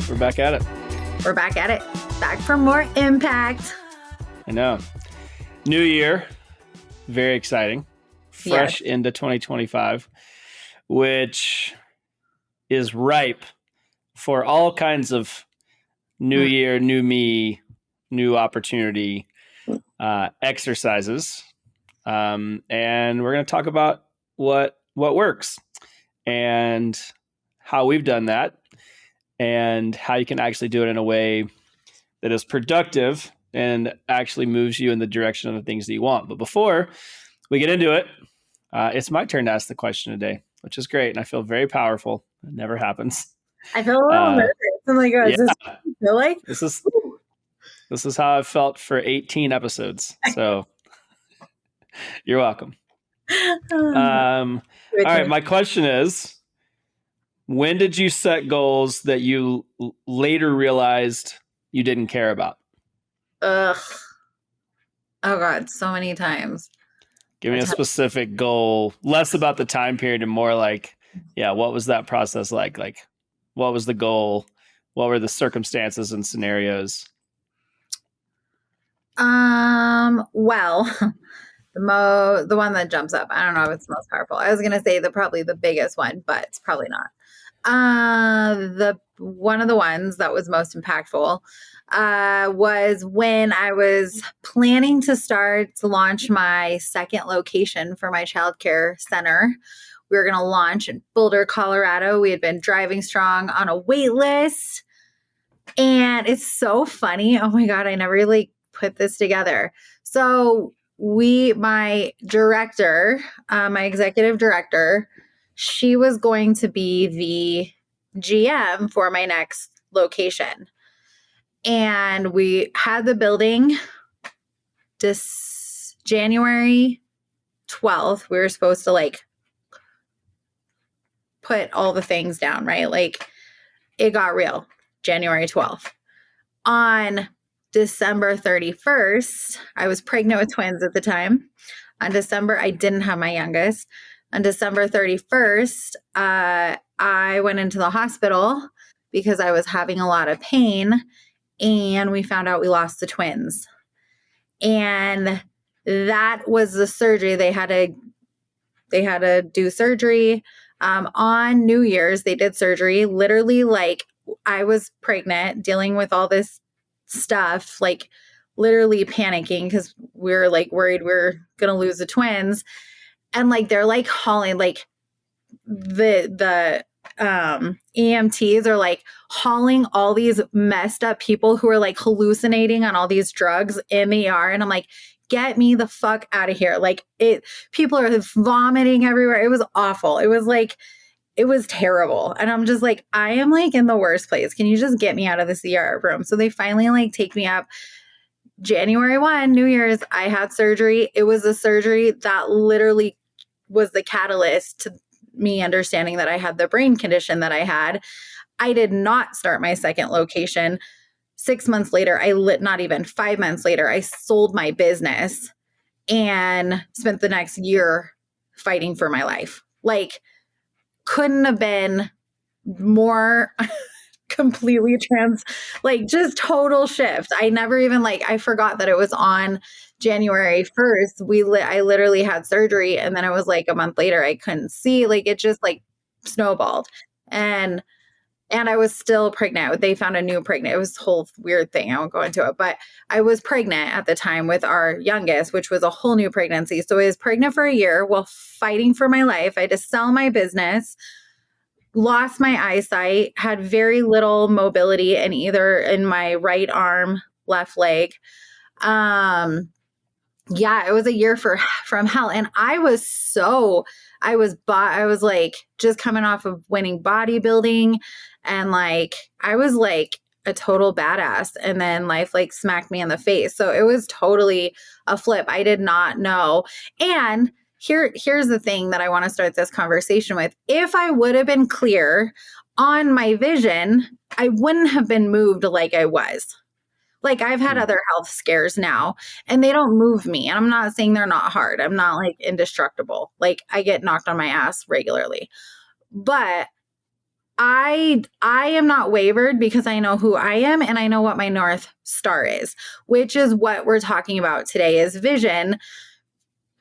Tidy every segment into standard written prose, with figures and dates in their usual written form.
We're back at it. We're back at it. Back for more impact. I know. New year. Very exciting. Fresh into 2025, which is ripe for all kinds of new year, new me, new opportunity exercises. And we're going to talk about what works and how we've done that and how you can actually do it in a way that is productive and actually moves you in the direction of the things that you want. But before we get into it, it's my turn to ask the question today, which is great. And I feel very powerful. It never happens. I feel a little nervous. I'm like, oh, feel like this is how I've felt for 18 episodes. So you're welcome. All right. My question is, when did you set goals that you later realized you didn't care about? Ugh. Oh God, so many times. Give me a specific goal, less about the time period and more like, what was that process like? Like, what was the goal? What were the circumstances and scenarios? Well, the one that jumps up, I don't know if it's the most powerful. I was going to say probably the biggest one, but it's probably not. The one of the ones that was most impactful was when I was planning to launch my second location for my childcare center. We were going to launch in Boulder, Colorado. We had been driving strong on a wait list. And it's so funny. Oh my God, I never really put this together. So my director, my executive director, she was going to be the GM for my next location. And we had the building this January 12th. We were supposed to put all the things down, right? Like it got real January 12th. On December 31st, I was pregnant with twins at the time. I didn't have my youngest. On December 31st, I went into the hospital because I was having a lot of pain, and we found out we lost the twins. And that was the surgery. They had to do surgery. On New Year's, they did surgery. Literally, I was pregnant, dealing with all this stuff, literally panicking because we were worried we were going to lose the twins. And they're hauling, the EMTs are hauling all these messed up people who are hallucinating on all these drugs in the ER. And I'm like, get me the fuck out of here. People are vomiting everywhere. It was awful. It was terrible. And I'm just I am in the worst place. Can you just get me out of this ER room? So they finally take me up. January 1, New Year's, I had surgery. It was a surgery that literally was the catalyst to me understanding that I had the brain condition that I had. I did not start my second location. 6 months later, not even 5 months later, I sold my business and spent the next year fighting for my life. Couldn't have been more completely just total shift. I never even I forgot that it was on January 1st. I literally had surgery, and then it was a month later I couldn't see. It just snowballed. And I was still pregnant. They found a new pregnant. It was a whole weird thing. I won't go into it, but I was pregnant at the time with our youngest, which was a whole new pregnancy. So I was pregnant for a year while fighting for my life. I had to sell my business, lost my eyesight, had very little mobility in my right arm, left leg. It was a year from hell. And I was just coming off of winning bodybuilding, and I was a total badass. And then life smacked me in the face. So it was totally a flip. I did not know. And here's the thing that I want to start this conversation with. If I would have been clear on my vision, I wouldn't have been moved like I was. I've had other health scares now, and they don't move me. And I'm not saying they're not hard. I'm not indestructible. I get knocked on my ass regularly. But I am not wavered because I know who I am and I know what my North Star is, which is what we're talking about today is vision.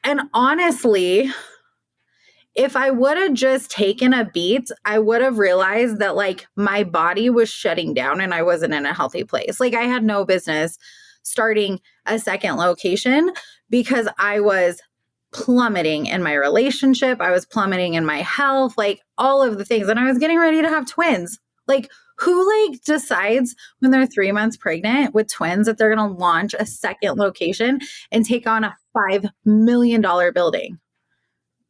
And honestly, if I would have just taken a beat, I would have realized that like my body was shutting down and I wasn't in a healthy place. Like I had no business starting a second location because I was plummeting in my relationship. I was plummeting in my health, like all of the things. And I was getting ready to have twins. Like who like decides when they're 3 months pregnant with twins that they're going to launch a second location and take on a $5 million building?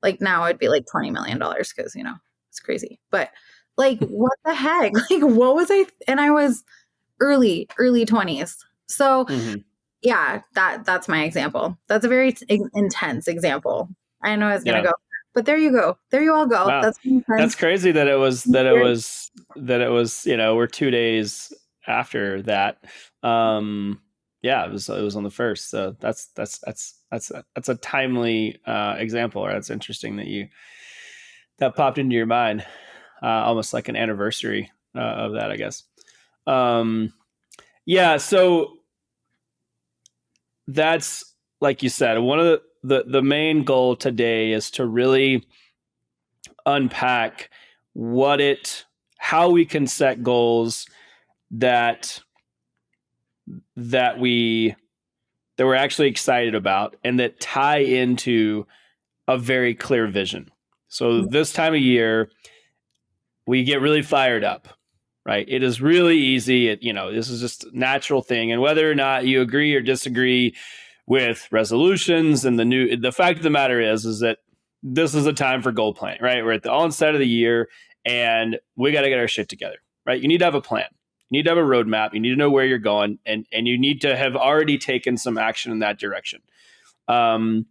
Like now it'd be like $20 million because, you know, it's crazy. But like, what the heck? Like, what was I? And I was early 20s. So Mm-hmm. yeah, that's my example. That's a very intense example. I know I was gonna Yeah. go, but there you go. There you all go. Wow. That's intense. That's crazy that it was, we're 2 days after that. Yeah, it was on the first. So that's a timely example, or that's interesting that popped into your mind. Almost like an anniversary of that, I guess. Yeah, so that's like you said, one of the main goal today is to really unpack how we can set goals that that we that we're actually excited about and that tie into a very clear vision. So this time of year, we get really fired up, right? It is really easy. This is just a natural thing. And whether or not you agree or disagree with resolutions and the fact of the matter is that this is a time for goal planning, right? We're at the onset of the year and we got to get our shit together, right? You need to have a plan. You need to have a roadmap. You need to know where you're going, and you need to have already taken some action in that direction. Um,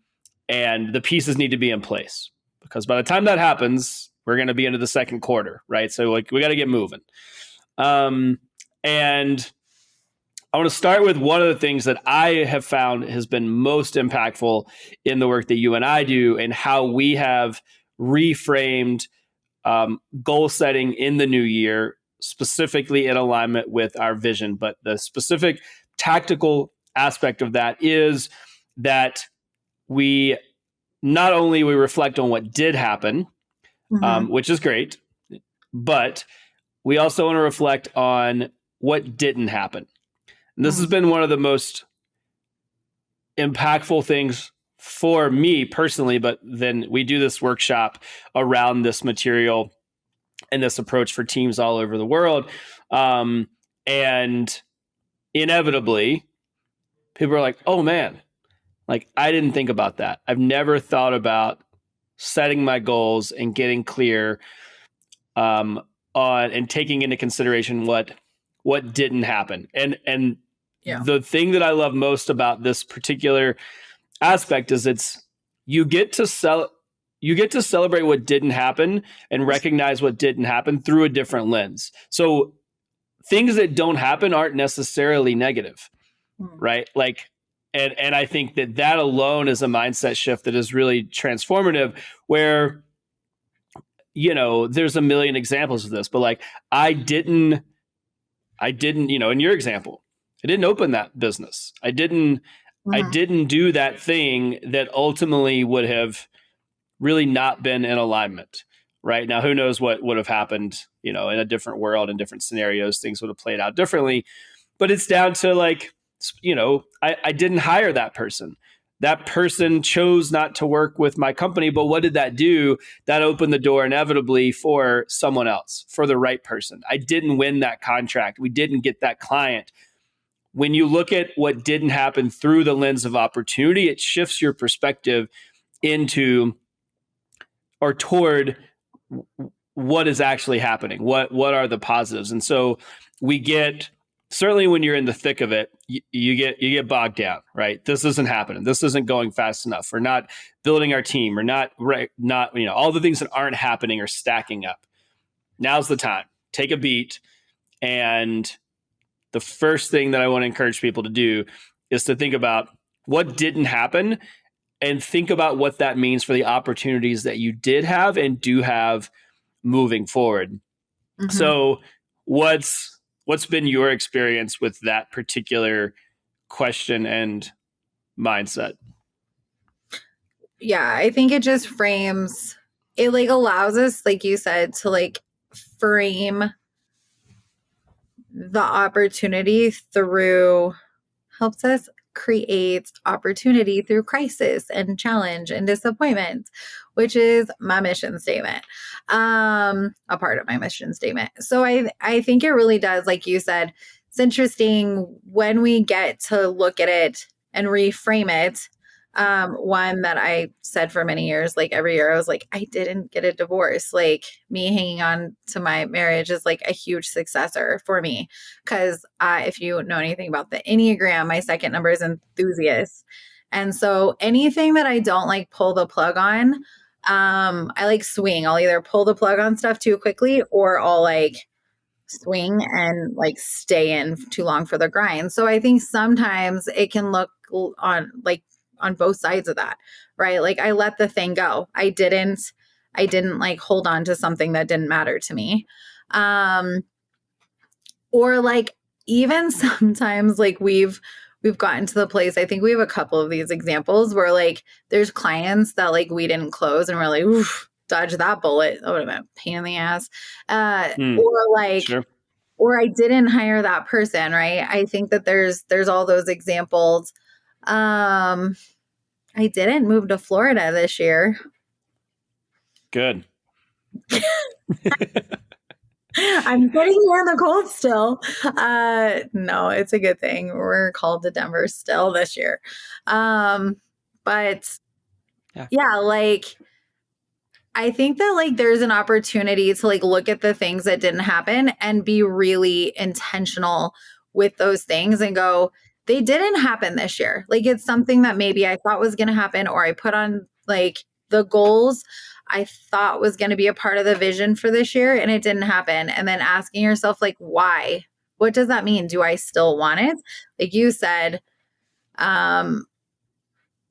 and the pieces need to be in place because by the time that happens, we're going to be into the second quarter, right? So like we got to get moving. And I want to start with one of the things that I have found has been most impactful in the work that you and I do and how we have reframed goal setting in the new year, specifically in alignment with our vision. But the specific tactical aspect of that is that we not only we reflect on what did happen, Mhm. which is great, but we also want to reflect on what didn't happen. And this has Mhm. been one of the most impactful things for me personally, but then we do this workshop around this material and this approach for teams all over the world. And inevitably, people are like, oh man, like I didn't think about that. I've never thought about setting my goals and getting clear on and taking into consideration what didn't happen. And Yeah. the thing that I love most about this particular aspect is you get to sell you get to celebrate what didn't happen and recognize what didn't happen through a different lens. So things that don't happen aren't necessarily negative, Mhm. right? Like and I think that alone is a mindset shift that is really transformative where there's a million examples of this, but like I didn't, in your example, I didn't open that business. I Mhm. didn't do that thing that ultimately would have really not been in alignment. Right now, who knows what would have happened, in a different world, in different scenarios, things would have played out differently. But it's down to like, I didn't hire that person. That person chose not to work with my company. But what did that do? That opened the door inevitably for someone else, for the right person. I didn't win that contract. We didn't get that client. When you look at what didn't happen through the lens of opportunity, it shifts your perspective into or toward what is actually happening. What are the positives? And so we get certainly when you're in the thick of it, you get bogged down, right? This isn't happening. This isn't going fast enough. We're not building our team. We're not all the things that aren't happening are stacking up. Now's the time. Take a beat. And the first thing that I want to encourage people to do is to think about what didn't happen and think about what that means for the opportunities that you did have and do have moving forward. Mhm. So what's been your experience with that particular question and mindset? Yeah, I think it just frames it, like allows us, like you said, to like frame the opportunity through helps us create opportunity through crisis and challenge and disappointment, which is my mission statement. A part of my mission statement. So I think it really does, like you said, it's interesting when we get to look at it and reframe it. One that I said for many years, like every year, I was like, I didn't get a divorce. Like me hanging on to my marriage is like a huge successor for me because if you know anything about the Enneagram, my second number is enthusiast. And so anything that I don't like pull the plug on, I like swing. I'll either pull the plug on stuff too quickly or I'll like swing and like stay in too long for the grind. So I think sometimes it can look on like on both sides of that, right? Like I let the thing go. I didn't like hold on to something that didn't matter to me. Um or like even sometimes like we've gotten to the place, I think we have a couple of these examples where like there's clients that like we didn't close and we're like, oof, dodge that bullet, that would have been a pain in the ass. Hmm. Or like Sure. or I didn't hire that person, right? I think that there's all those examples. I didn't move to Florida this year. Good. I'm sitting here in the cold still. No, it's a good thing. We're called to Denver still this year. But Yeah. yeah, like I think that like there's an opportunity to like look at the things that didn't happen and be really intentional with those things and go, they didn't happen this year. Like it's something that maybe I thought was going to happen or I put on like the goals I thought was going to be a part of the vision for this year and it didn't happen. And then asking yourself like why? What does that mean? Do I still want it? Like you said, um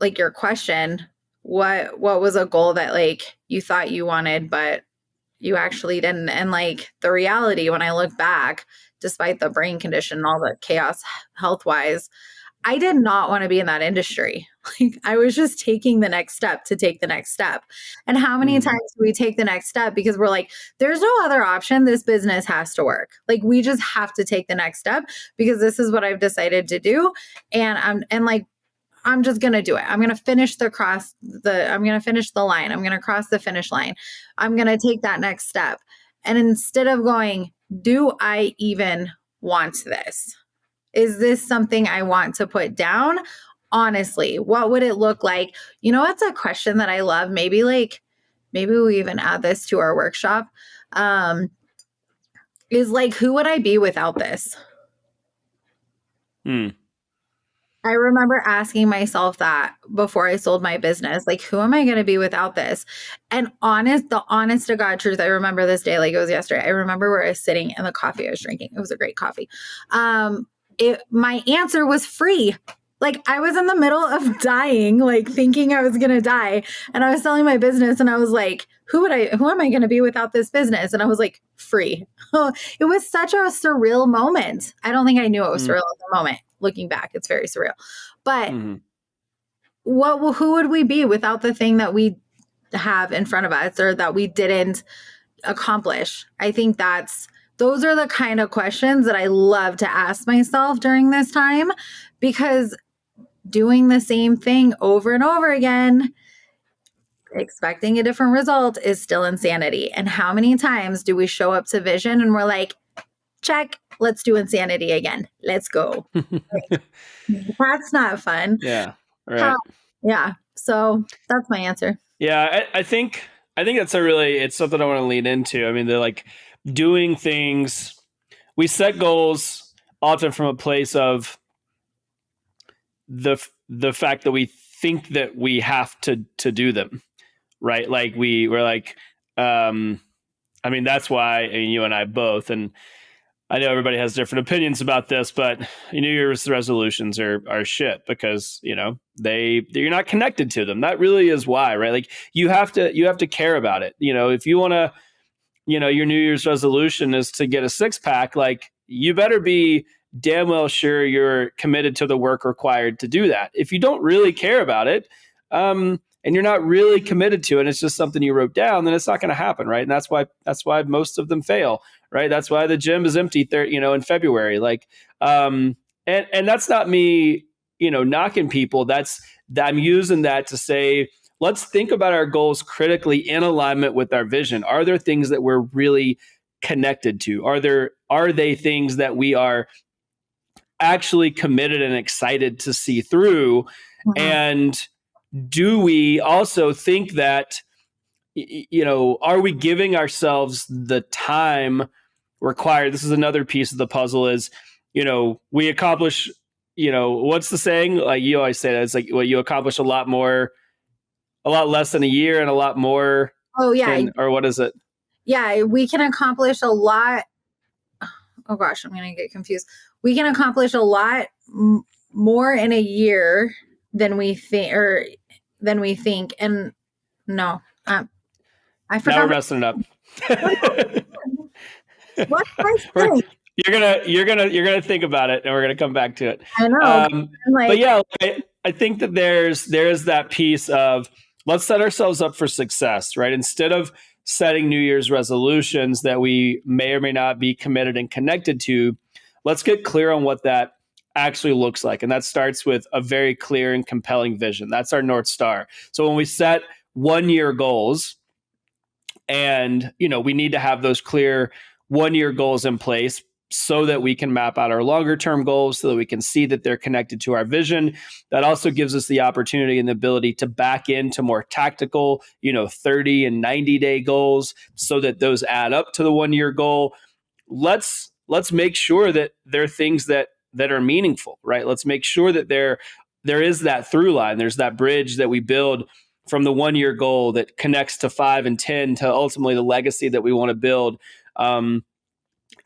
like your question, what was a goal that like you thought you wanted but you actually didn't? And like the reality when I look back, despite the brain condition and all the chaos health wise, I did not want to be in that industry. Like I was just taking the next step to take the next step. And how many Hmm. times do we take the next step because we're like, there's no other option. This business has to work. Like we just have to take the next step because this is what I've decided to do. And like I'm just going to do it. I'm going to finish I'm going to finish the line. I'm going to cross the finish line. I'm going to take that next step. And instead of going, do I even want this? Is this something I want to put down? Honestly, what would it look like? You know, it's a question that I love. Maybe we even add this to our workshop. Um, is like, who would I be without this? Hmm. I remember asking myself that before I sold my business, like, who am I going to be without this? And the honest to God truth, I remember this day like it was yesterday. I remember where I was sitting and the coffee I was drinking. It was a great coffee. My answer was free. Like I was in the middle of dying, like thinking I was going to die. And I was selling my business and I was like, who am I going to be without this business? And I was like, free. It was such a surreal moment. I don't think I knew it was Hmm. surreal at the moment. Looking back, it's very surreal. But Hmm. who would we be without the thing that we have in front of us or that we didn't accomplish? I think those are the kind of questions that I love to ask myself during this time because doing the same thing over and over again, expecting a different result is still insanity. And how many times do we show up to vision and we're like, check, let's do insanity again. Let's go. That's not fun. Yeah. How? Right. Yeah. So that's my answer. Yeah. I think that's it's something I want to lean into. I mean, they're like doing things. We set goals often from a place of the fact that we think that we have to do them, right? Like we're like, um, I mean, that's why you and I both, and I know everybody has different opinions about this, but New Year's resolutions are shit because you're not connected to them. That really is why, right? Like you have to care about it. If you want to your New Year's resolution is to get a six pack, like you better be damn well sure you're committed to the work required to do that. If you don't really care about it, and you're not really committed to it, and it's just something you wrote down, then it's not going to happen, right? And that's why most of them fail, right? That's why the gym is empty there, in February. Like, and that's not me, knocking people. I'm using that to say, let's think about our goals critically in alignment with our vision. Are there things that we're really connected to? Are they things that we are actually committed and excited to see through? Mhm. And do we also think that, are we giving ourselves the time required? This is another piece of the puzzle is, we accomplish, what's the saying? Like you always say that it's like, well, you accomplish a lot less in a year and a lot more Oh yeah, or what is it? yeah. We can accomplish a lot. Oh gosh, I'm gonna get confused. We can accomplish a lot more in a year than we think, And no, I Now we're forgot. messing it up. What, what did I We're, say? you're gonna think about it, and we're gonna come back to it. I know. I'm But like, yeah, I think that there's that piece of, let's set ourselves up for success, right? Instead of setting New Year's resolutions that we may or may not be committed and connected to, let's get clear on what that actually looks like, and that starts with a very clear and compelling vision. That's our North Star. So when we set 1 year goals, and we need to have those clear 1 year goals in place so that we can map out our longer term goals, so that we can see that they're connected to our vision. That also gives us the opportunity and the ability to back into more tactical 30 and 90-day goals, so that those add up to the 1 year goal. Let's make sure that they're things that are meaningful, right? Let's make sure that there is that through line, there's that bridge that we build from the 1 year goal that connects to 5 and 10 to ultimately the legacy that we want to build,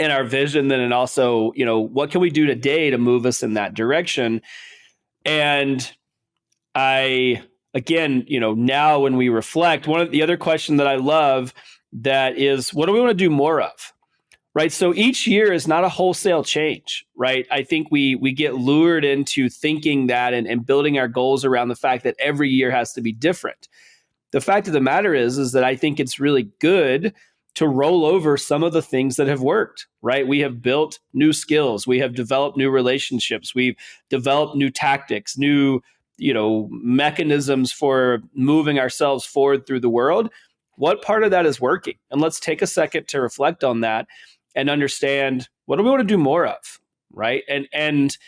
in our vision. Then, and also, what can we do today to move us in that direction? And again, now when we reflect, one of the other question that I love, that is, what do we want to do more of? Right. So each year is not a wholesale change, right? I think we get lured into thinking that, and building our goals around the fact that every year has to be different. The fact of the matter is that I think it's really good to roll over some of the things that have worked, right? We have built new skills, we have developed new relationships, we've developed new tactics, new, mechanisms for moving ourselves forward through the world. What part of that is working? And let's take a second to reflect on that and understand, what do we want to do more of, right? And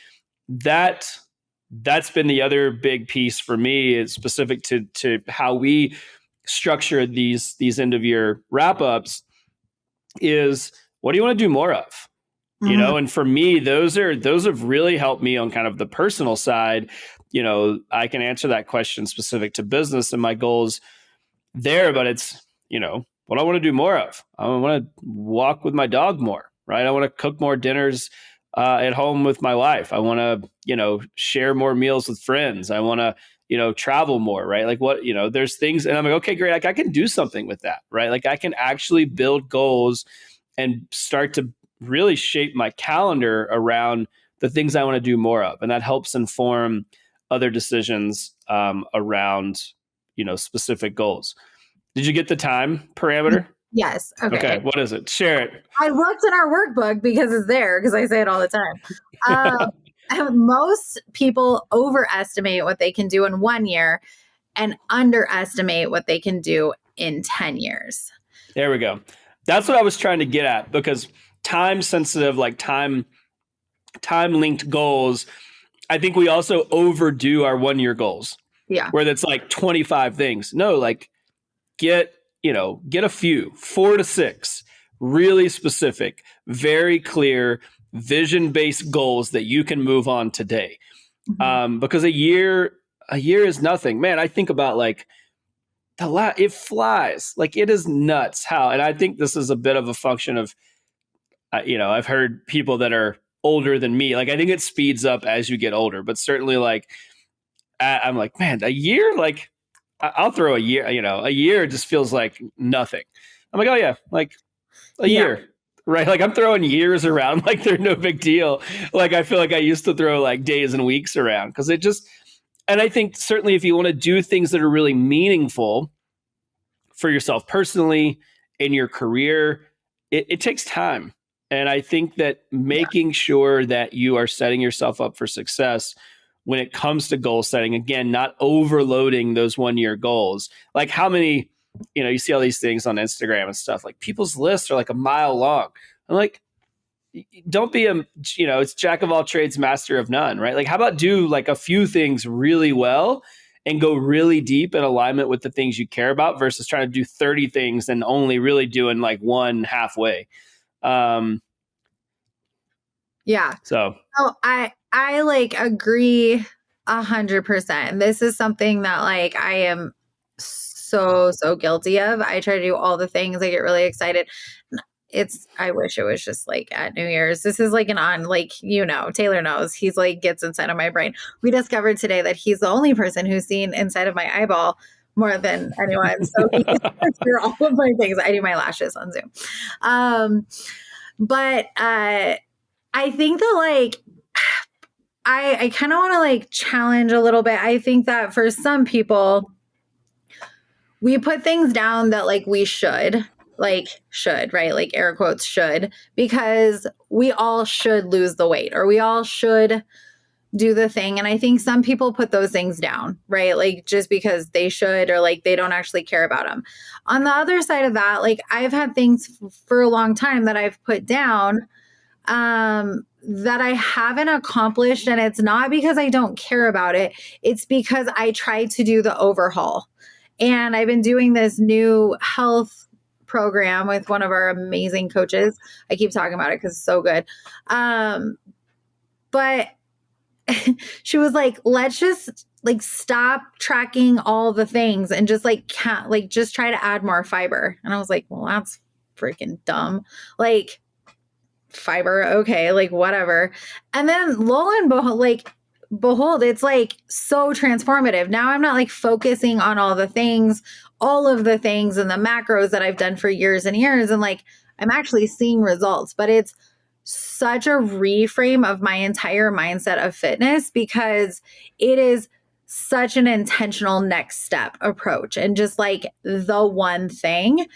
that's been the other big piece for me, is specific to how we structure these end of year wrap ups, is, what do you want to do more of? mhm. And for me, those have really helped me on kind of the personal side. I can answer that question specific to business and my goals there, but it's, what I want to do more of. I want to walk with my dog more, right? I want to cook more dinners at home with my wife. I want to, share more meals with friends. I want to, travel more, right? Like, what, there's things, and I'm like, okay, great. Like, I can do something with that, right? Like, I can actually build goals and start to really shape my calendar around the things I want to do more of. And that helps inform other decisions around, specific goals. Did you get the time parameter? Yes. Okay. Okay. What is it? Share it. I looked in our workbook because it's there, because I say it all the time. Most people overestimate what they can do in 1 year and underestimate what they can do in 10 years. There we go. That's what I was trying to get at, because time sensitive, like time linked goals, I think we also overdo our 1 year goals, Yeah. where that's like 25 things. No, like, get a few, 4 to 6 really specific, very clear, vision based goals that you can move on today. Mhm. Because a year is nothing, man. I think about, like, it flies, like, it is nuts how. And I think this is a bit of a function of, I've heard people that are older than me, like, I think it speeds up as you get older, but certainly, like, I'm like, man, a year, like, I'll throw a year, a year just feels like nothing. I'm like, oh yeah, like, A Yeah. year, right? Like I'm throwing years around like they're no big deal. Like I feel like I used to throw like days and weeks around because it just, and I think certainly if you want to do things that are really meaningful for yourself personally in your career, it takes time. And I think that Yeah. making sure that you are setting yourself up for success when it comes to goal setting, again, not overloading those 1 year goals. Like how many, you see all these things on Instagram and stuff, like people's lists are like a mile long. I'm like, don't be it's jack of all trades, master of none, right? Like, how about do like a few things really well and go really deep in alignment with the things you care about versus trying to do 30 things and only really doing like one halfway. Um, Yeah. so Oh, I like agree 100%. This is something that like I am so guilty of. I try to do all the things. I get really excited. I wish it was just like at New Year's. This is like an on, like, Taylor knows. He's like gets inside of my brain. We discovered today that he's the only person who's seen inside of my eyeball more than anyone. So he gets to hear all of my things. I do my lashes on Zoom. But I think that like I kind of want to like challenge a little bit. I think that for some people, we put things down that like we should, right? Like air quotes should, because we all should lose the weight or we all should do the thing. And I think some people put those things down, right? Like just because they should or like they don't actually care about them. On the other side of that, like I've had things for a long time that I've put down that I haven't accomplished. And it's not because I don't care about it. It's because I tried to do the overhaul. And I've been doing this new health program with one of our amazing coaches. I keep talking about it because it's so good. But she was like, let's just like stop tracking all the things and just like can't like just try to add more fiber. And I was like, well, that's freaking dumb. Like, fiber, okay, like whatever. And then lo and behold, it's like so transformative. Now I'm not like focusing on all of the things and the macros that I've done for years and years. And like I'm actually seeing results, but it's such a reframe of my entire mindset of fitness because it is such an intentional next step approach and just like the one thing.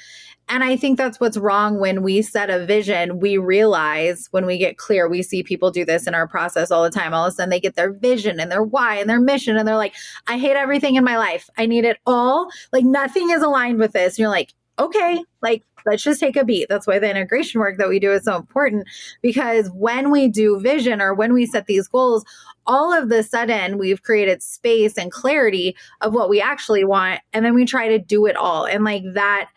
And I think that's what's wrong when we set a vision. We realize when we get clear, we see people do this in our process all the time. All of a sudden, they get their vision and their why and their mission. And they're like, I hate everything in my life. I need it all. Like, nothing is aligned with this. And you're like, okay, like, let's just take a beat. That's why the integration work that we do is so important because when we do vision or when we set these goals, all of the sudden we've created space and clarity of what we actually want. And then we try to do it all. And like that,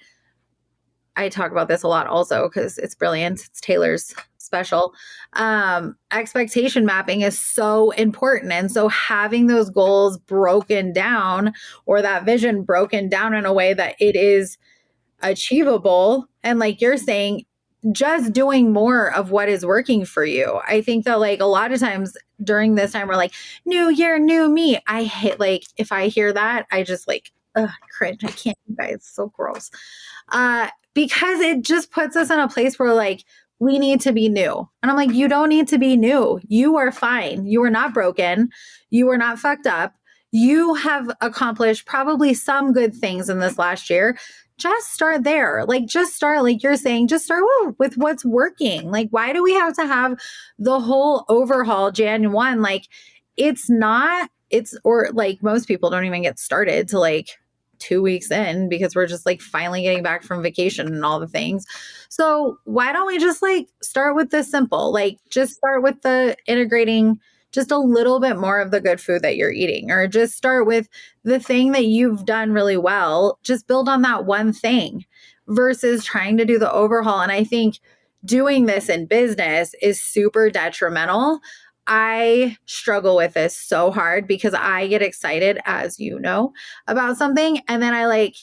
I talk about this a lot also because it's brilliant. It's Taylor's special. Expectation mapping is so important. And so having those goals broken down or that vision broken down in a way that it is achievable. And like you're saying, just doing more of what is working for you. I think that like a lot of times during this time, we're like, new year, new me. I hate like, if I hear that, I just like, cringe. I can't, you guys. It's so gross. Because it just puts us in a place where like we need to be new. And I'm like, you don't need to be new. You are fine. You are not broken. You are not fucked up. You have accomplished probably some good things in this last year. Just start there. Like, just start, like you're saying, just start with what's working. Like, why do we have to have the whole overhaul Jan 1? Like, or like most people don't even get started to like 2 weeks in because we're just like finally getting back from vacation and all the things. So why don't we just like start with the simple, like just start with the integrating just a little bit more of the good food that you're eating, or just start with the thing that you've done really well. Just build on that one thing versus trying to do the overhaul. And I think doing this in business is super detrimental. I struggle with this so hard because I get excited, as you know, about something. And then I like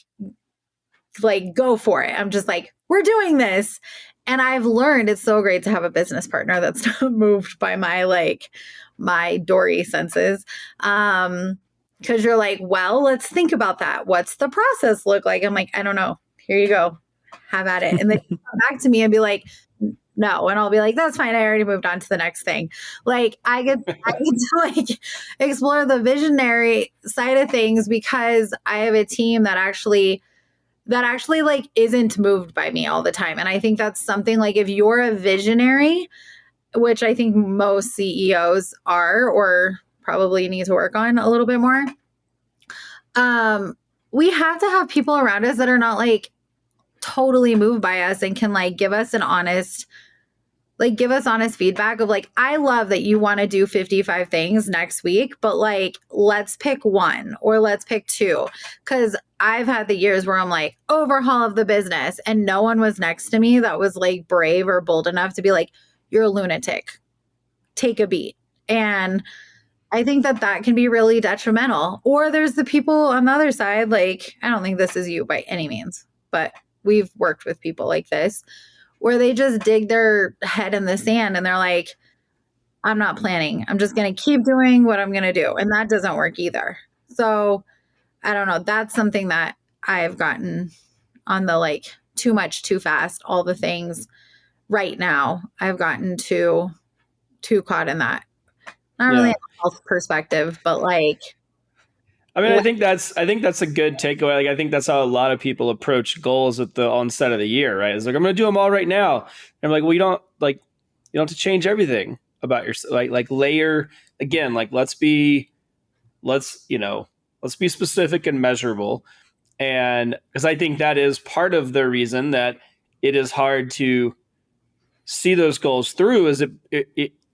go for it. I'm just like, we're doing this. And I've learned it's so great to have a business partner that's not moved by my Dory senses. Because you're like, well, let's think about that. What's the process look like? I'm like, I don't know. Here you go. have at it. And then come back to me and be like, no. And I'll be like, that's fine. I already moved on to the next thing. Like I get to like explore the visionary side of things because I have a team that actually like isn't moved by me all the time. And I think that's something like if you're a visionary, which I think most CEOs are or probably need to work on a little bit more, we have to have people around us that are not like totally moved by us and can like give us honest feedback of like, I love that you want to do 55 things next week, but like, let's pick one or let's pick two. Cause I've had the years where I'm like, overhaul of the business, and no one was next to me that was like brave or bold enough to be like, you're a lunatic, take a beat. And I think that that can be really detrimental. Or there's the people on the other side, like, I don't think this is you by any means, but we've worked with people like this where they just dig their head in the sand and they're like, I'm not planning. I'm just going to keep doing what I'm going to do. And that doesn't work either. So I don't know. That's something that I've gotten on the like too much, too fast, all the things right now. I've gotten too caught in that. Not really Yeah. a health perspective, but like, I mean, what? I think that's a good takeaway. Like, I think that's how a lot of people approach goals at the onset of the year, right? It's like, I'm going to do them all right now. And I'm like, well, you don't have to change everything about your, like layer again, like let's be specific and measurable. And because I think that is part of the reason that it is hard to see those goals through is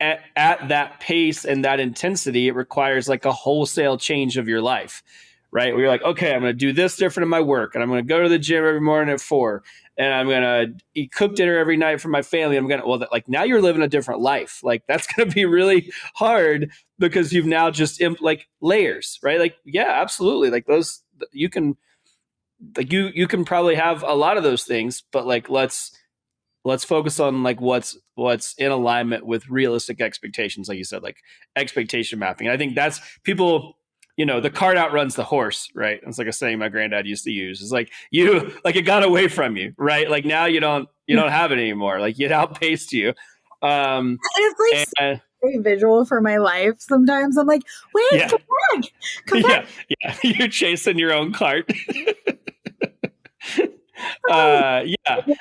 at that pace and that intensity, it requires like a wholesale change of your life, right? Where you're like, okay, I'm going to do this different in my work, and I'm going to go to the gym every morning at 4, and I'm going to eat cook dinner every night for my family. I'm going to, well, like now you're living a different life. Like that's going to be really hard because you've now just like layers, right? Like, yeah, absolutely. Like those, you can, like you can probably have a lot of those things, but like let's focus on like what's in alignment with realistic expectations, like you said, like expectation mapping. And I think that's people, the cart outruns the horse, right? It's like a saying my granddad used to use. It's like it got away from you, right? Like now you don't have it anymore. Like it outpaced you. It's like so And very visual for my life. Sometimes I'm like, wait, yeah, come back. yeah, yeah. You're chasing your own cart. Yeah,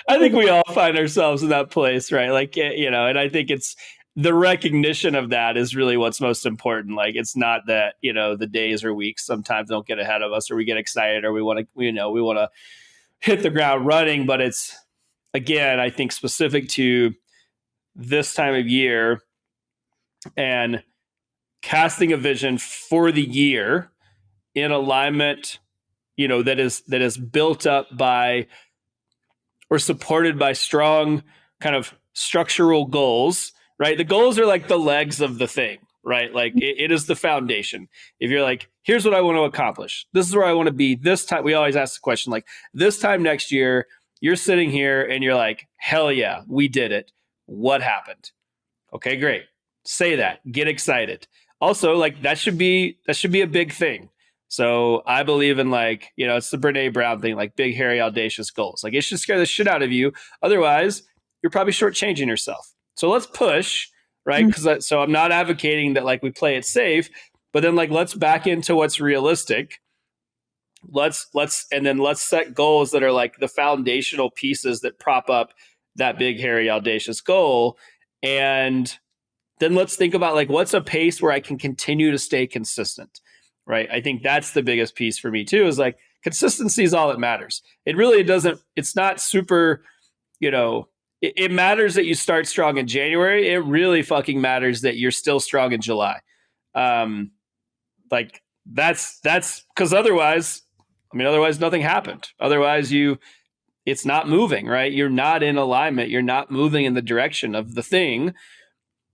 I think we all find ourselves in that place, right? Like, and I think it's the recognition of that is really what's most important. Like, it's not that, the days or weeks sometimes don't get ahead of us or we get excited or we want to, we want to hit the ground running. But it's, again, I think specific to this time of year and casting a vision for the year in alignment, that is built up by or supported by strong kind of structural goals, right? The goals are like the legs of the thing, right? Like it is the foundation. If you're like, here's what I want to accomplish, this is where I want to be this time. We always ask the question, like, this time next year, you're sitting here and you're like, hell yeah, we did it. What happened? Okay, great. Say that. Get excited. Also, like that should be a big thing. So I believe in like, it's the Brene Brown thing, like big, hairy, audacious goals. Like it should scare the shit out of you. Otherwise, you're probably shortchanging yourself. So let's push, right? Because so I'm not advocating that like we play it safe, but then like let's back into what's realistic. Let's set goals that are like the foundational pieces that prop up that big, hairy, audacious goal. And then let's think about like what's a pace where I can continue to stay consistent, right? I think that's the biggest piece for me too, is like consistency is all that matters. It really doesn't, it's not super, it matters that you start strong in January. It really fucking matters that you're still strong in July. Like that's because otherwise nothing happened. Otherwise it's not moving, right? You're not in alignment. You're not moving in the direction of the thing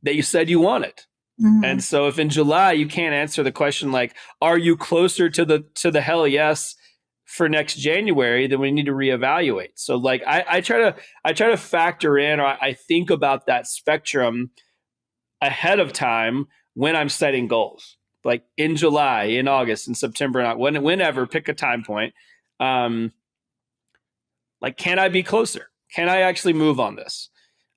that you said you wanted. Mm-hmm. And so if in July you can't answer the question like, are you closer to the hell yes for next January, then we need to reevaluate. So like I try to factor in, or I think about that spectrum ahead of time when I'm setting goals. Like in July, in August, in September, not whenever, pick a time point. Like, can I be closer? Can I actually move on this?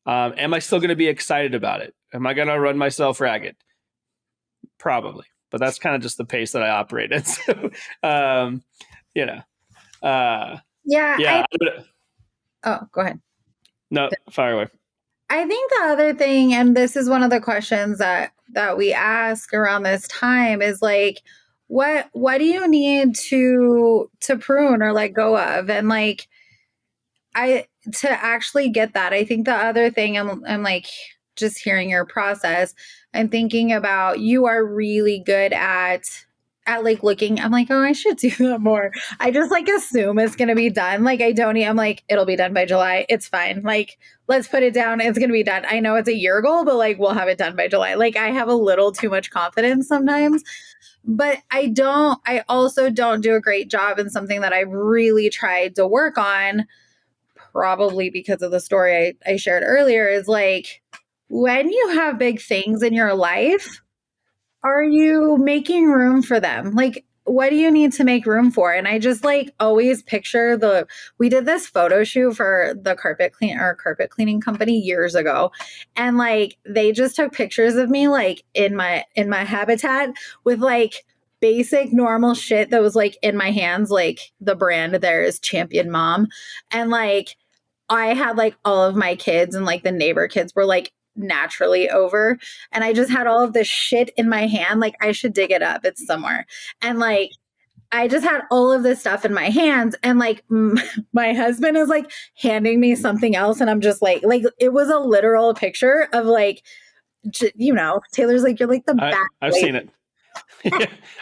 Am I still going to be excited about it? Am I going to run myself ragged? Probably, but that's kind of just the pace that I operate in. So, you know, Yeah, yeah. oh, go ahead. No, fire away. I think the other thing, and this is one of the questions that we ask around this time, is like, what do you need to prune or let go of? And like, I to actually get that, I think the other thing, I'm like just hearing your process. I'm thinking about, you are really good at like looking. I'm like, oh, I should do that more. I just like assume it's gonna be done. Like I don't. I'm like, it'll be done by July. It's fine. Like let's put it down. It's gonna be done. I know it's a year goal, but like we'll have it done by July. Like I have a little too much confidence sometimes. But I don't. I also don't do a great job in something that I've really tried to work on, probably because of the story I shared earlier, is like, when you have big things in your life, are you making room for them? Like, what do you need to make room for? And I just like always picture we did this photo shoot for the carpet cleaning company years ago. And like, they just took pictures of me, like in my habitat with like basic normal shit that was like in my hands. Like the brand there is Champion Mom. And like, I had like all of my kids and like the neighbor kids were like naturally over, and I just had all of this shit in my hand. Like I should dig it up, it's somewhere. And like I just had all of this stuff in my hands, and like my husband is like handing me something else, and I'm just like it was a literal picture of like Taylor's like, you're like the bad I've boy. seen it.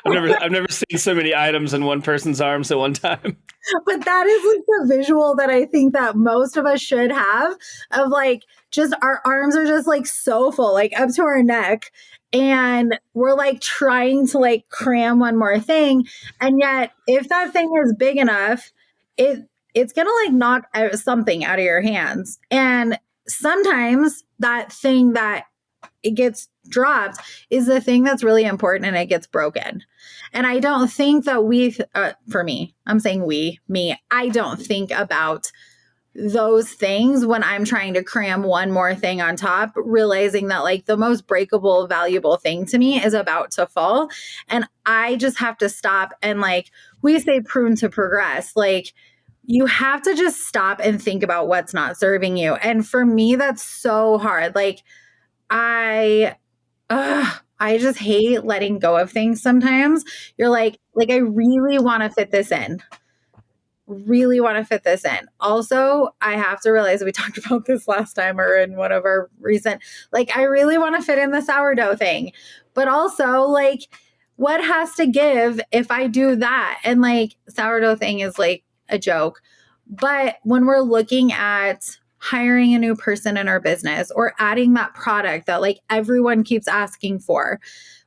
I've never seen so many items in one person's arms at one time. But that is like the visual that I think that most of us should have, of like, just our arms are just like so full, like up to our neck. And we're like trying to like cram one more thing. And yet if that thing is big enough, it's gonna like knock something out of your hands. And sometimes that thing that it gets dropped is the thing that's really important, and it gets broken. And I don't think that for me, I'm saying me, I don't think about those things when I'm trying to cram one more thing on top, realizing that like the most breakable, valuable thing to me is about to fall. And I just have to stop. And like we say, prune to progress. Like you have to just stop and think about what's not serving you. And for me, that's so hard. Like I I just hate letting go of things sometimes. You're like I really want to fit this in. Really want to fit this in. Also, I have to realize, we talked about this last time or in one of our recent, like I really want to fit in the sourdough thing. But also like, what has to give if I do that? And like sourdough thing is like a joke. But when we're looking at hiring a new person in our business or adding that product that like everyone keeps asking for,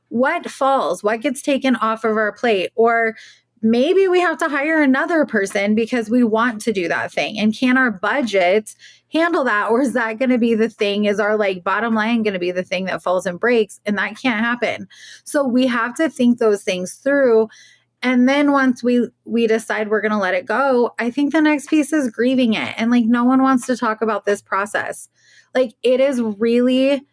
what falls? What gets taken off of our plate? Or maybe we have to hire another person because we want to do that thing. And can our budget handle that? Or is that going to be the thing? Is our like bottom line going to be the thing that falls and breaks? And that can't happen. So we have to think those things through. And then once we decide we're going to let it go, I think the next piece is grieving it. And like no one wants to talk about this process. Like it is really,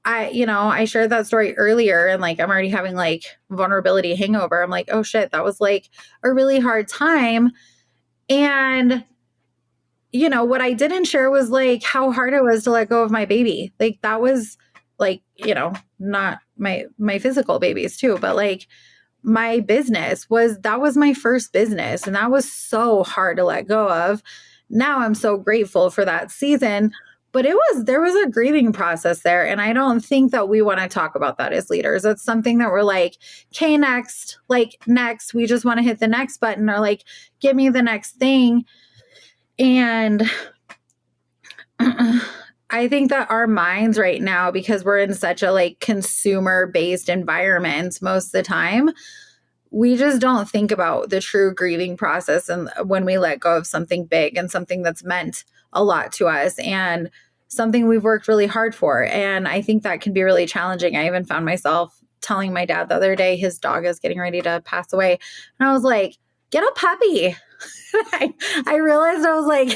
I shared that story earlier, and like I'm already having like vulnerability hangover. I'm like, oh shit, that was like a really hard time. And what I didn't share was like how hard it was to let go of my baby. Like that was like, not my physical babies too, but like my business was my first business, and that was so hard to let go of. Now I'm so grateful for that season, but there was a grieving process there, and I don't think that we want to talk about that as leaders. It's something that we're like, okay, next, we just want to hit the next button, or like give me the next thing. And I think that our minds right now, because we're in such a like consumer based environment most of the time, we just don't think about the true grieving process. And when we let go of something big and something that's meant a lot to us and something we've worked really hard for. And I think that can be really challenging. I even found myself telling my dad the other day, his dog is getting ready to pass away. And I was like, get a puppy. I realized I was like,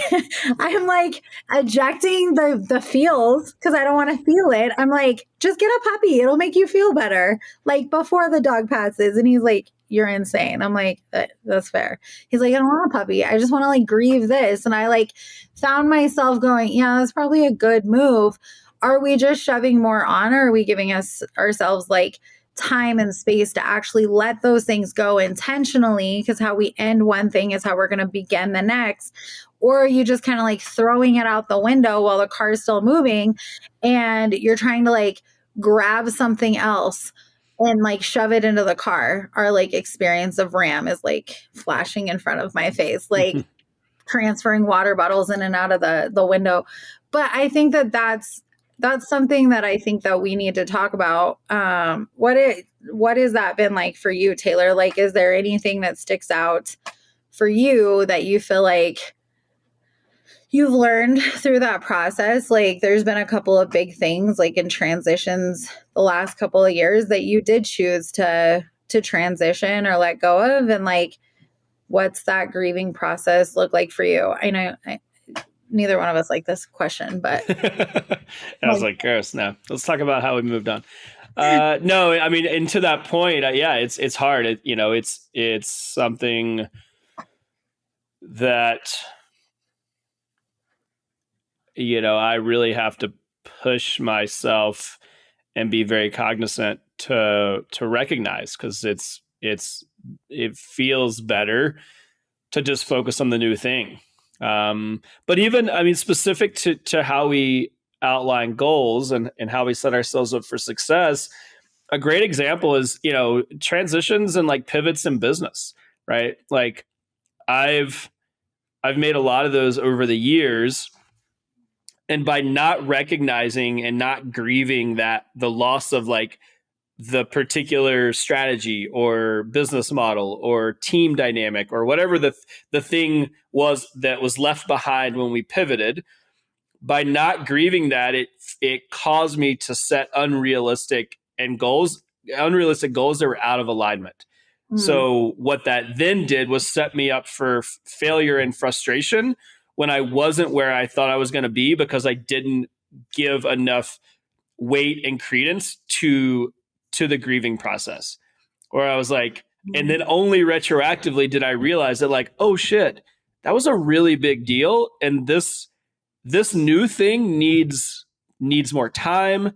I'm like ejecting the feels because I don't want to feel it. I'm like, just get a puppy. It'll make you feel better. Like before the dog passes. And he's like, you're insane. I'm like, that's fair. He's like, I don't want a puppy. I just want to like grieve this. And I like found myself going, yeah, that's probably a good move. Are we just shoving more on, or are we giving ourselves like time and space to actually let those things go intentionally, because how we end one thing is how we're going to begin the next? Or are you just kind of like throwing it out the window while the car is still moving and you're trying to like grab something else and like shove it into the car? Our like experience of Ram is like flashing in front of my face, like transferring water bottles in and out of the window. But I think that that's something that I think that we need to talk about. What has that been like for you, Taylor? Like, is there anything that sticks out for you that you feel like you've learned through that process? Like, there's been a couple of big things like in transitions the last couple of years that you did choose to transition or let go of, and like, what's that grieving process look like for you? I know neither one of us like this question, but I was like, like, gross. No, let's talk about how we moved on. No, I mean, and to that point, yeah, it's hard. It's something that, I really have to push myself and be very cognizant to recognize, because it feels better to just focus on the new thing. But even, I mean, specific to how we outline goals and how we set ourselves up for success, a great example is, transitions and like pivots in business, right? Like I've I've made a lot of those over the years, and by not recognizing and not grieving that the loss of like the particular strategy or business model or team dynamic or whatever the thing was that was left behind when we pivoted, by not grieving that, it caused me to set unrealistic goals that were out of alignment. mm, So what that then did was set me up for failure and frustration when I wasn't where I thought I was going to be, because I didn't give enough weight and credence to the grieving process. Where I was like, and mm, then only retroactively did I realize that, like, oh shit, that was a really big deal, and this new thing needs more time.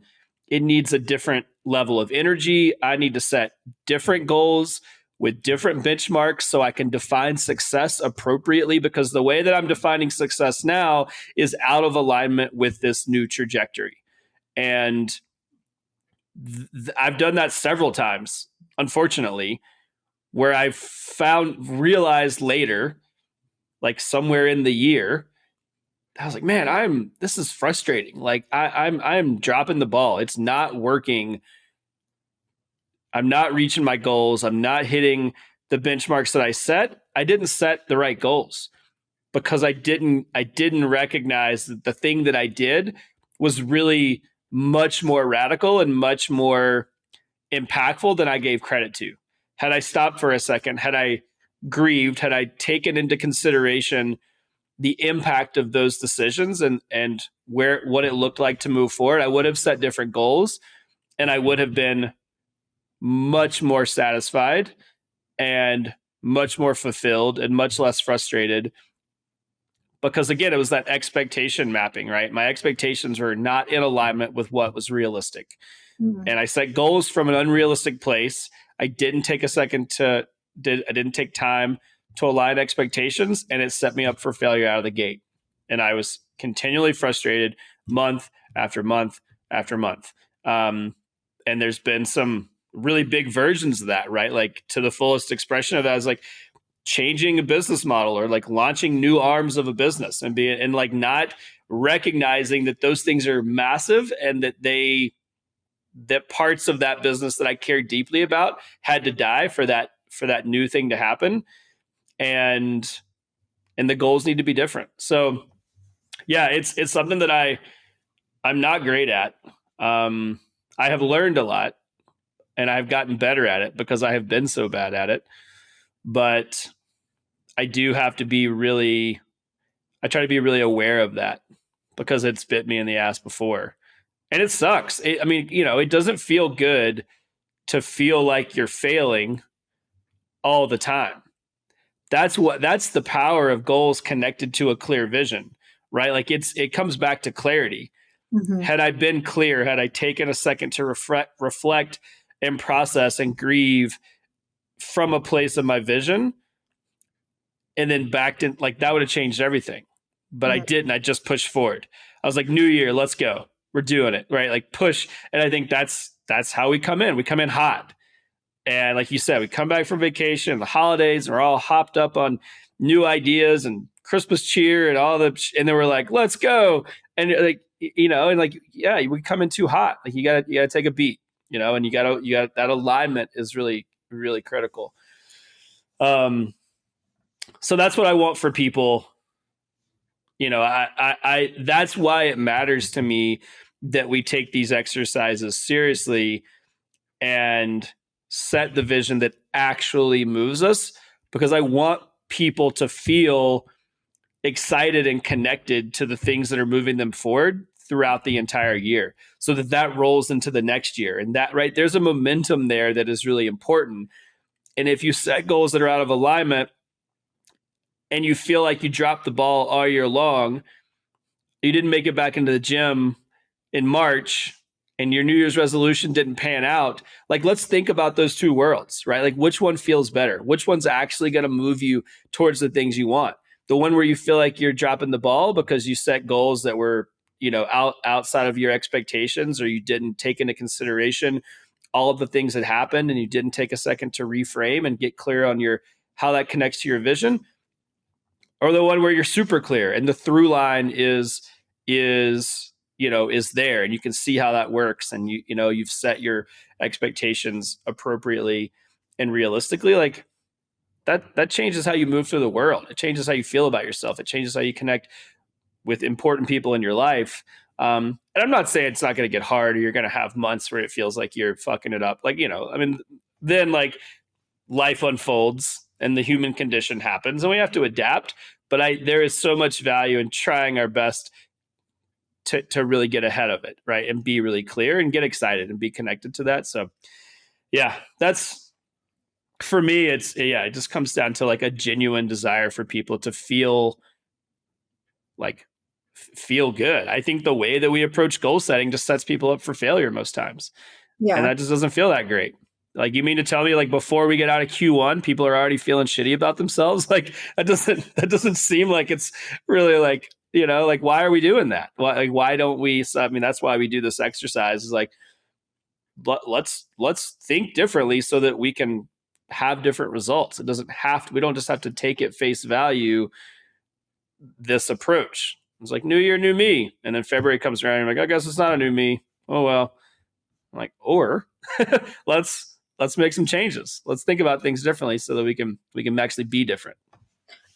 It needs a different level of energy. I need to set different goals with different benchmarks so I can define success appropriately, because the way that I'm defining success now is out of alignment with this new trajectory. And I've done that several times, unfortunately, where I've realized later, like somewhere in the year, I was like, man, this is frustrating. Like I'm dropping the ball. It's not working. I'm not reaching my goals. I'm not hitting the benchmarks that I set. I didn't set the right goals because I didn't recognize that the thing that I did was really much more radical and much more impactful than I gave credit to. Had I stopped for a second, had I grieved, had I taken into consideration the impact of those decisions and what it looked like to move forward, I would have set different goals, and I would have been much more satisfied and much more fulfilled and much less frustrated, because again, it was that expectation mapping, right? My expectations were not in alignment with what was realistic. mm, And I set goals from an unrealistic place. I didn't take a second I didn't take time to align expectations, and it set me up for failure out of the gate. And I was continually frustrated month after month after month. And there's been some really big versions of that, right? Like to the fullest expression of that is like changing a business model or like launching new arms of a business and like not recognizing that those things are massive, and that parts of that business that I cared deeply about had to die for that new thing to happen, and the goals need to be different. So yeah, it's something that I'm not great at. I have learned a lot, and I've gotten better at it because I have been so bad at it. But I do have to be really, I try to be really aware of that because it's bit me in the ass before. And it sucks. I mean, it doesn't feel good to feel like you're failing all the time. That's the power of goals connected to a clear vision, right? Like it comes back to clarity. Mhm. Had I been clear, had I taken a second to reflect and process and grieve from a place of my vision, and then backed in, like that would have changed everything. But I Mhm. didn't. I just pushed forward. I was like, New Year, let's go. We're doing it, right? Like push. And I think that's how we come in. We come in hot. And like you said, we come back from vacation, the holidays, and we're all hopped up on new ideas and Christmas cheer and all the, and then we're like, let's go. And like, and like, yeah, we come in too hot. Like you gotta take a beat, and you got that alignment is really, really critical. So that's what I want for people. That's why it matters to me that we take these exercises seriously and set the vision that actually moves us, because I want people to feel excited and connected to the things that are moving them forward throughout the entire year, so that rolls into the next year. And that, right, there's a momentum there that is really important. And if you set goals that are out of alignment and you feel like you dropped the ball all year long, you didn't make it back into the gym in March, and your New Year's resolution didn't pan out, like let's think about those two worlds, right? Like which one feels better? Which one's actually going to move you towards the things you want? The one where you feel like you're dropping the ball because you set goals that were, outside of your expectations, or you didn't take into consideration all of the things that happened and you didn't take a second to reframe and get clear on your how that connects to your vision, or the one where you're super clear and the through line is there and you can see how that works, and you've set your expectations appropriately and realistically. Like that changes how you move through the world. It changes how you feel about yourself. It changes how you connect with important people in your life. And I'm not saying it's not going to get hard or you're going to have months where it feels like you're fucking it up, like, I mean, then like life unfolds and the human condition happens and we have to adapt. But there is so much value in trying our best to really get ahead of it, right? And be really clear and get excited and be connected to that. So yeah, that's, for me, it just comes down to like a genuine desire for people to like feel good. I think the way that we approach goal setting just sets people up for failure most times. And Yeah. that just doesn't feel that great. Like, you mean to tell me like before we get out of Q1, people are already feeling shitty about themselves? Like that doesn't seem like it's really like, like why are we doing that? Why don't we? So, I mean, that's why we do this exercise, is like, let's think differently so that we can have different results. It doesn't have to, we don't just have to take at face value this approach. It's like new year, new me. And then February comes around and you're like, I guess it's not a new me. Oh well. I'm like, or let's make some changes. Let's think about things differently so that we can actually be different.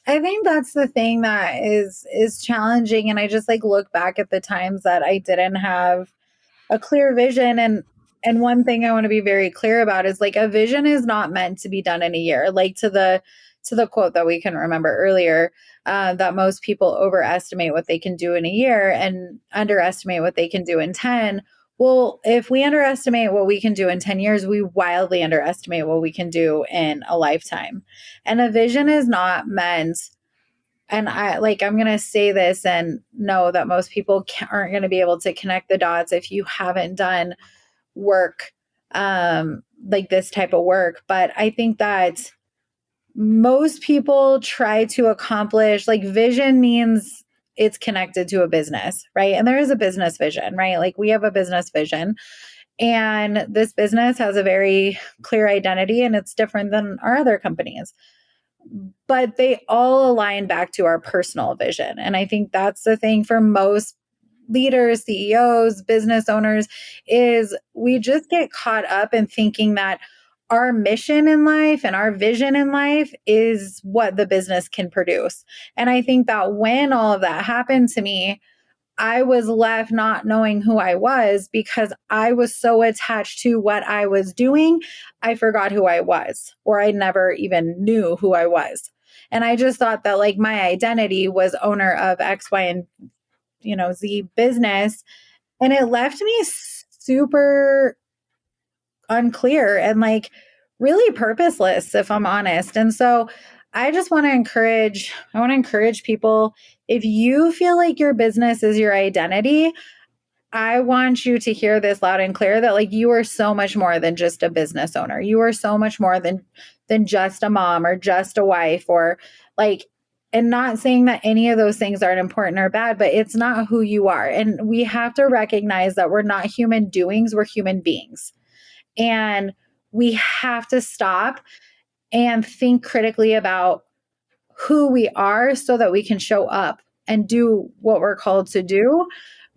I think that's the thing that is challenging, and I just like look back at the times that I didn't have a clear vision. And one thing I want to be very clear about is like a vision is not meant to be done in a year. Like to the quote that we can remember earlier, that most people overestimate what they can do in a year and underestimate what they can do in 10. Well, if we underestimate what we can do in 10 years, we wildly underestimate what we can do in a lifetime. And a vision is not meant, and I'm going to say this and know that most people aren't going to be able to connect the dots if you haven't done work, like this type of work. But I think that most people try to accomplish, like, vision means it's connected to a business, right? And there is a business vision, right? Like we have a business vision, and this business has a very clear identity and it's different than our other companies, but they all align back to our personal vision. And I think that's the thing for most leaders, CEOs, business owners, is we just get caught up in thinking that our mission in life and our vision in life is what the business can produce. And I think that when all of that happened to me, I was left not knowing who I was because I was so attached to what I was doing, I forgot who I was, or I never even knew who I was. And I just thought that like my identity was owner of X, Y, and Z business. And it left me super unclear and like really purposeless, if I'm honest. And so I just want to encourage people, if you feel like your business is your identity, I want you to hear this loud and clear that like you are so much more than just a business owner. You are so much more than just a mom or just a wife or like, and not saying that any of those things aren't important or bad, but it's not who you are. And we have to recognize that we're not human doings, we're human beings. And we have to stop and think critically about who we are so that we can show up and do what we're called to do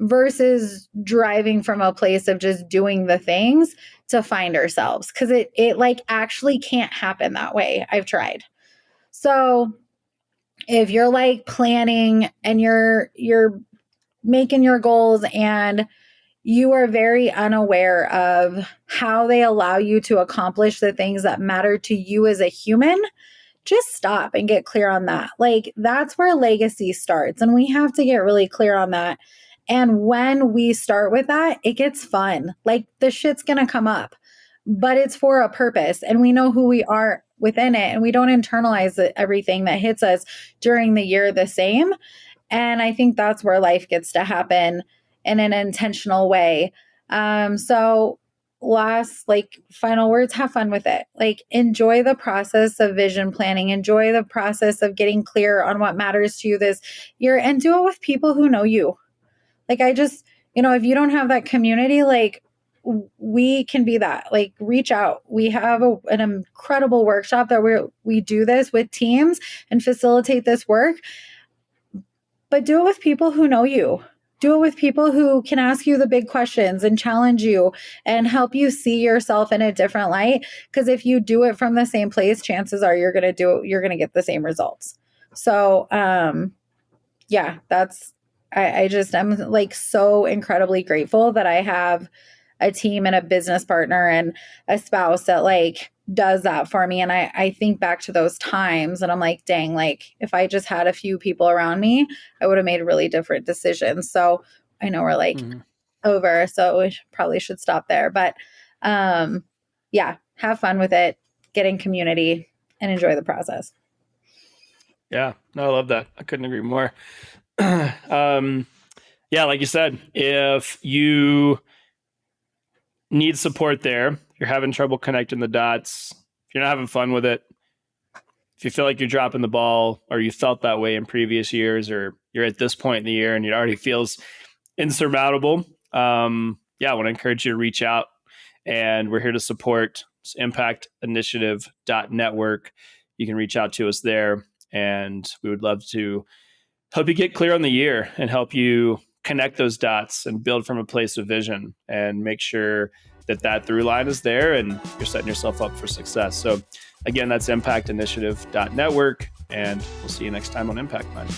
versus driving from a place of just doing the things to find ourselves. Cause it like actually can't happen that way. I've tried. So if you're like planning and you're making your goals and you are very unaware of how they allow you to accomplish the things that matter to you as a human, just stop and get clear on that. Like that's where legacy starts. And we have to get really clear on that. And when we start with that, it gets fun. Like the shit's going to come up, but it's for a purpose. And we know who we are within it. And we don't internalize everything that hits us during the year the same. And I think that's where life gets to happen in an intentional way. So last, like final words, have fun with it. Like enjoy the process of vision planning, enjoy the process of getting clear on what matters to you this year and do it with people who know you. Like I just, if you don't have that community, like we can be that, like reach out. We have an incredible workshop that we do this with teams and facilitate this work, but do it with people who know you. Do it with people who can ask you the big questions and challenge you and help you see yourself in a different light. Because if you do it from the same place, chances are you're going to get the same results. So, yeah, I just, I'm like so incredibly grateful that I have a team and a business partner and a spouse that like does that for me. And I think back to those times and I'm like, dang, like if I just had a few people around me, I would have made really different decisions. So I know we're like over, so we probably should stop there. But yeah, have fun with it, get in community and enjoy the process. Yeah, no, I love that. I couldn't agree more. Yeah, like you said, if you need support there, you're having trouble connecting the dots, if you're not having fun with it, if you feel like you're dropping the ball or you felt that way in previous years, or you're at this point in the year and it already feels insurmountable, yeah, I want to encourage you to reach out, and we're here to support. It's impactinitiative.network. You can reach out to us there, and we would love to help you get clear on the year and help you connect those dots and build from a place of vision and make sure that through line is there and you're setting yourself up for success. So again, that's impactinitiative.network, and we'll see you next time on Impact Mind.